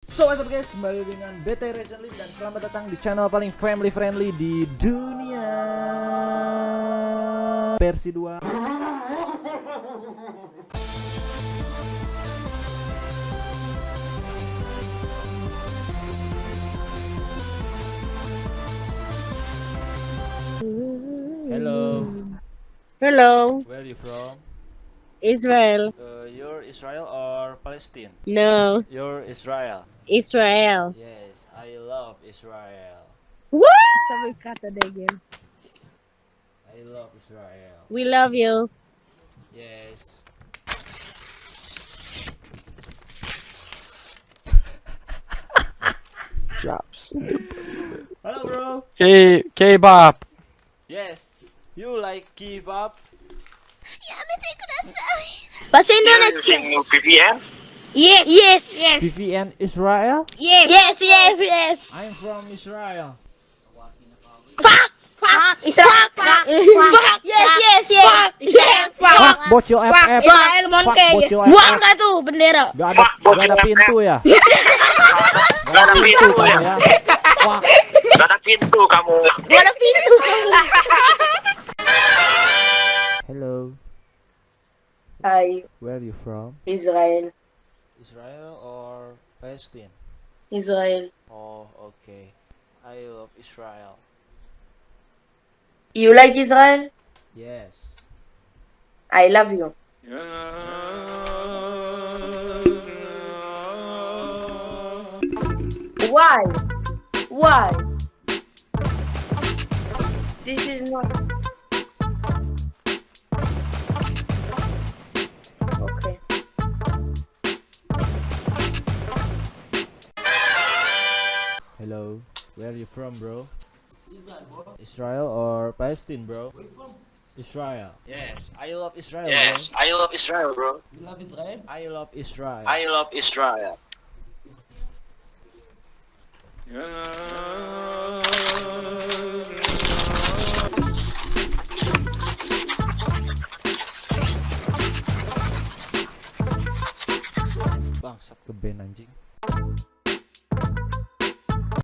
So what's up guys, kembali dengan BT Legend Lim dan selamat datang di channel paling family friendly di dunia versi 2. Hello. Hello, Where are you from? Israel. You're Israel or Palestine? No, You're Israel. Israel. Yes, I love Israel. What? Sabi kata again. I love Israel. We love you. Yes. Drops. Hello bro. K-pop. Yes. You like give up? Bahasa Indonesia. Using VPN? Yes, yes, yes. VPN Israel? Yes, yes, yes, yes. I'm from Israel. Fuck, fuck, Israel. Fuck, fuck. Yes, yes, yes. Israel. Fuck bocil FF. Israel Fuck monkey. bocil Buang FF. nggak tuh bendera? Gak ada, Fuck gak bocil ada FF. pintu ya? Gak ada pintu kamu ya? ya. Fuck. Gak ada pintu kamu. Gak ada pintu. Hello. Hi, Where are you from? Israel. Israel or Palestine? Israel. Oh, okay. I love Israel. You like Israel? Yes. I love you. Why? Why? This is not. Okay. Hello. Where are you from, bro? Israel or Palestine, bro? Where you from? Israel. Yes, I love Israel. Yes, I love Israel, bro. You love Israel? I love Israel. I love Israel. Bangsat ke band anjing.